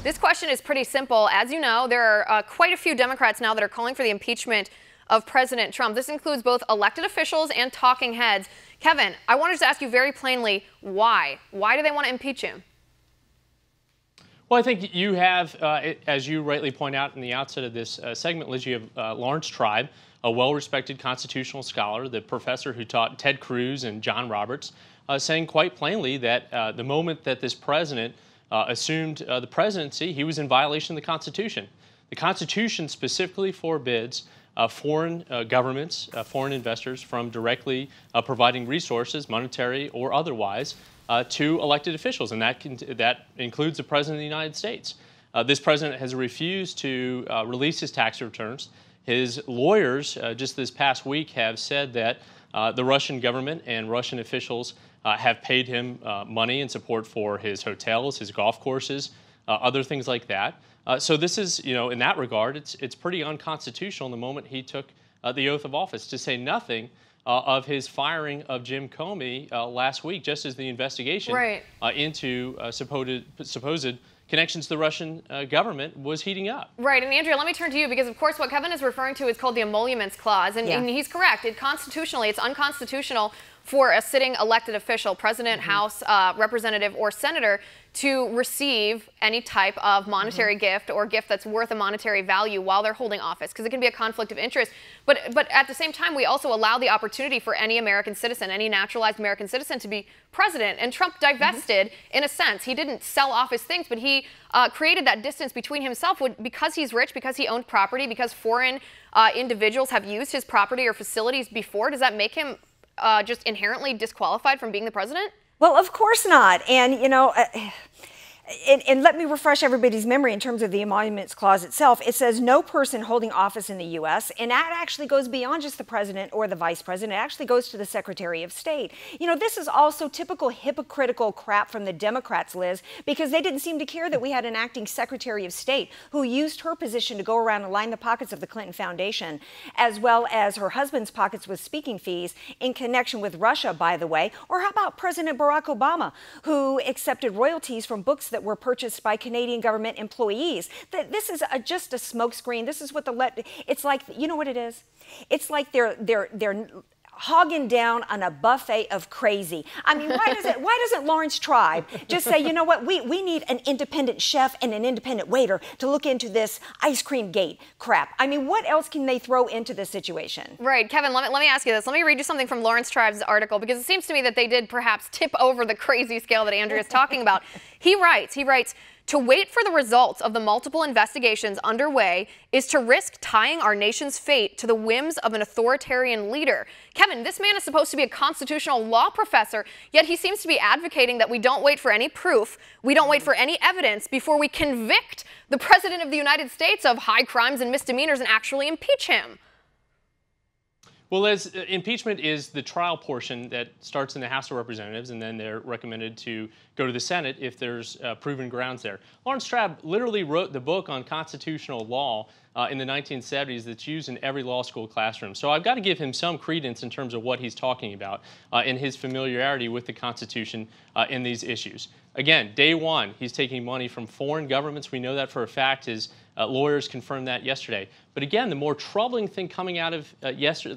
This question is pretty simple. As you know, there are quite a few Democrats now that are calling for the impeachment of President Trump. This includes both elected officials and talking heads. Kevin, I wanted to ask you very plainly, why? Why do they want to impeach him? Well, I think you have, as you rightly point out in the outset of this segment, Liz, you have Lawrence Tribe, a well-respected constitutional scholar, the professor who taught Ted Cruz and John Roberts, saying quite plainly that the moment that this president assumed the presidency, he was in violation of the Constitution. The Constitution specifically forbids foreign governments, foreign investors from directly providing resources, monetary or otherwise, to elected officials, and that includes the President of the United States. This president has refused to release his tax returns. His lawyers just this past week have said that the Russian government and Russian officials have paid him money in support for his hotels, his golf courses, other things like that. So this is, in that regard, it's pretty unconstitutional the moment he took the oath of office, to say nothing of his firing of Jim Comey last week, just as the investigation into supposed connections to the Russian government was heating up. Right, and Andrea, let me turn to you, because of course what Kevin is referring to is called the emoluments clause, and he's correct. Constitutionally, it's unconstitutional for a sitting elected official, president, House, representative, or senator, to receive any type of monetary gift or gift that's worth a monetary value while they're holding office, because it can be a conflict of interest. But at the same time, we also allow the opportunity for any American citizen, any naturalized American citizen, to be president. And Trump divested, in a sense. He didn't sell off his things, but he created that distance between himself because he's rich, because he owned property, because foreign individuals have used his property or facilities before. Does that make him just inherently disqualified from being the president? Well, of course not. And, and let me refresh everybody's memory in terms of the emoluments clause itself. It says no person holding office in the U.S., and that actually goes beyond just the president or the vice president. It actually goes to the Secretary of State. This is also typical hypocritical crap from the Democrats, Liz, because they didn't seem to care that we had an acting Secretary of State who used her position to go around and line the pockets of the Clinton Foundation, as well as her husband's pockets with speaking fees in connection with Russia, by the way. Or how about President Barack Obama, who accepted royalties from books that were purchased by Canadian government employees? This is just a smokescreen. This is what it's like. You know what it is? It's like they're hogging down on a buffet of crazy. I mean, why doesn't Lawrence Tribe just say, you know what, we need an independent chef and an independent waiter to look into this ice cream gate crap? I mean, what else can they throw into this situation? Right, Kevin, let me ask you this. Let me read you something from Lawrence Tribe's article, because it seems to me that they did perhaps tip over the crazy scale that Andrea is talking about. He writes, to wait for the results of the multiple investigations underway is to risk tying our nation's fate to the whims of an authoritarian leader. Kevin, this man is supposed to be a constitutional law professor, yet he seems to be advocating that we don't wait for any proof, we don't wait for any evidence before we convict the President of the United States of high crimes and misdemeanors and actually impeach him. Well, impeachment is the trial portion that starts in the House of Representatives, and then they're recommended to go to the Senate if there's proven grounds there. Lawrence Tribe literally wrote the book on constitutional law in the 1970s that's used in every law school classroom. So I've got to give him some credence in terms of what he's talking about in his familiarity with the Constitution in these issues. Again, day one, he's taking money from foreign governments. We know that for a fact. His lawyers confirmed that yesterday. But again, the more troubling thing coming out of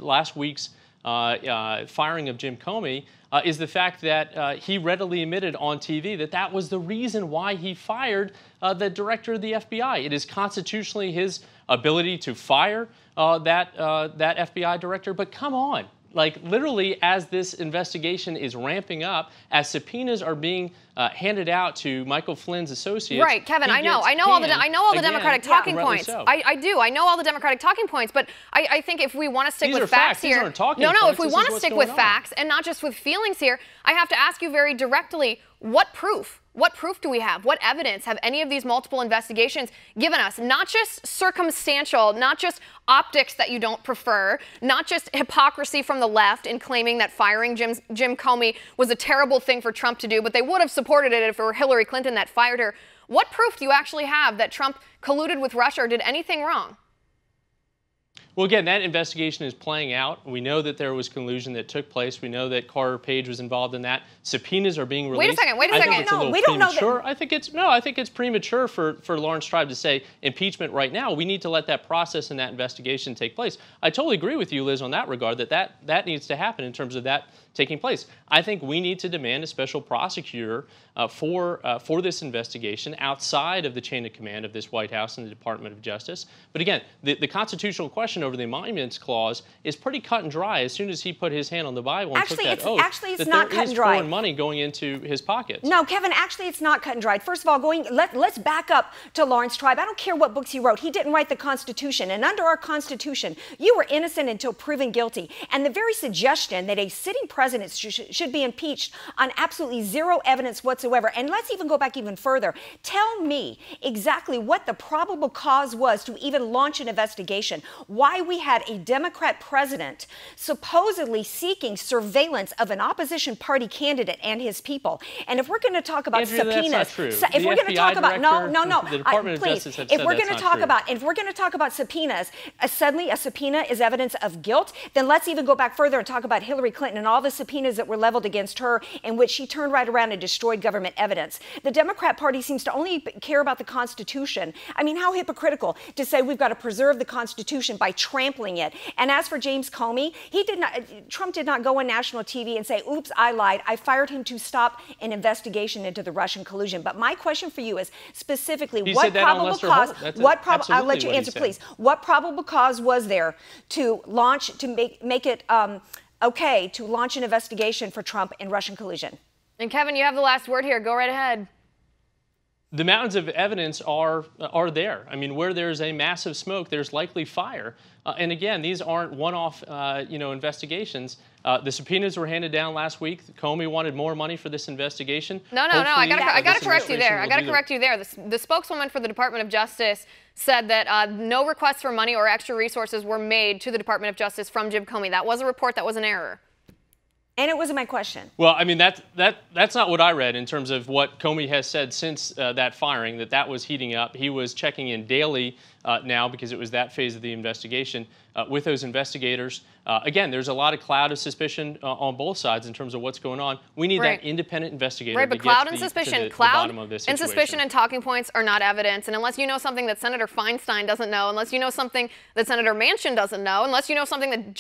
last week's firing of Jim Comey is the fact that he readily admitted on TV that that was the reason why he fired the director of the FBI. It is constitutionally his ability to fire that FBI director. But come on. Like, literally, as this investigation is ramping up, as subpoenas are being handed out to Michael Flynn's associates. Right, Kevin, I know all the Democratic talking points. So. I do. I know all the Democratic talking points, but I think if we want to stick with facts here, if we want to stick with facts and not just with feelings here, I have to ask you very directly, what proof? What proof do we have? What evidence have any of these multiple investigations given us? Not just circumstantial, not just optics that you don't prefer, not just hypocrisy from the left in claiming that firing Jim Comey was a terrible thing for Trump to do, but they would have supported it if it were Hillary Clinton that fired her. What proof do you actually have that Trump colluded with Russia or did anything wrong? Well, again, that investigation is playing out. We know that there was collusion that took place. We know that Carter Page was involved in that. Subpoenas are being released. Wait a second. I think it's a little premature. I think it's premature for Lawrence Tribe to say impeachment right now. We need to let that process and that investigation take place. I totally agree with you, Liz, on that regard, that needs to happen in terms of that taking place. I think we need to demand a special prosecutor for this investigation outside of the chain of command of this White House and the Department of Justice. But again, the constitutional question over the emoluments clause is pretty cut and dry. As soon as he put his hand on the Bible and took that oath, it's not cut and dry. Foreign money going into his pockets. No, Kevin, actually it's not cut and dried. First of all, let's back up to Lawrence Tribe. I don't care what books he wrote. He didn't write the Constitution. And under our Constitution, you were innocent until proven guilty. And the very suggestion that a sitting president should be impeached on absolutely zero evidence whatsoever. And let's even go back even further. Tell me exactly what the probable cause was to even launch an investigation. Why we had a Democrat president supposedly seeking surveillance of an opposition party candidate and his people. And if we're going to talk about subpoenas, that's not true. If we're going to talk about the Department of Justice have said if we're going to talk about subpoenas, suddenly a subpoena is evidence of guilt, then let's even go back further and talk about Hillary Clinton and all the subpoenas that were leveled against her in which she turned right around and destroyed government evidence. The Democrat Party seems to only care about the Constitution. I mean, how hypocritical to say we've got to preserve the Constitution by trampling it. And as for James Comey, Trump did not go on national TV and say, oops, I lied. I fired him to stop an investigation into the Russian collusion. But my question for you is specifically, what probable cause, I'll let you answer, please. What probable cause was there to make it okay to launch an investigation for Trump and Russian collusion? And Kevin, you have the last word here. Go right ahead. The mountains of evidence are there. I mean, where there's a massive smoke, there's likely fire. And again, these aren't one-off, investigations. The subpoenas were handed down last week. Comey wanted more money for this investigation. No. I got to correct you there. The spokeswoman for the Department of Justice said that no requests for money or extra resources were made to the Department of Justice from Jim Comey. That was a report. That was an error. And it wasn't my question. Well, I mean, that's not what I read in terms of what Comey has said since that firing, that was heating up. He was checking in daily now because it was that phase of the investigation with those investigators. Again, there's a lot of cloud of suspicion on both sides in terms of what's going on. We need that independent investigator to get cloud to and the suspicion, bottom of this situation. And suspicion and talking points are not evidence. And unless you know something that Senator Feinstein doesn't know, unless you know something that Senator Manchin doesn't know, unless you know something that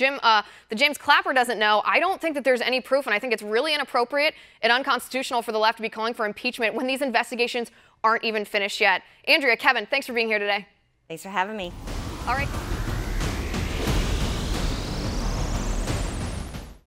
James Clapper doesn't know, I don't think that there's any proof. And I think it's really inappropriate and unconstitutional for the left to be calling for impeachment when these investigations aren't even finished yet. Andrea, Kevin, thanks for being here today. Thanks for having me. All right.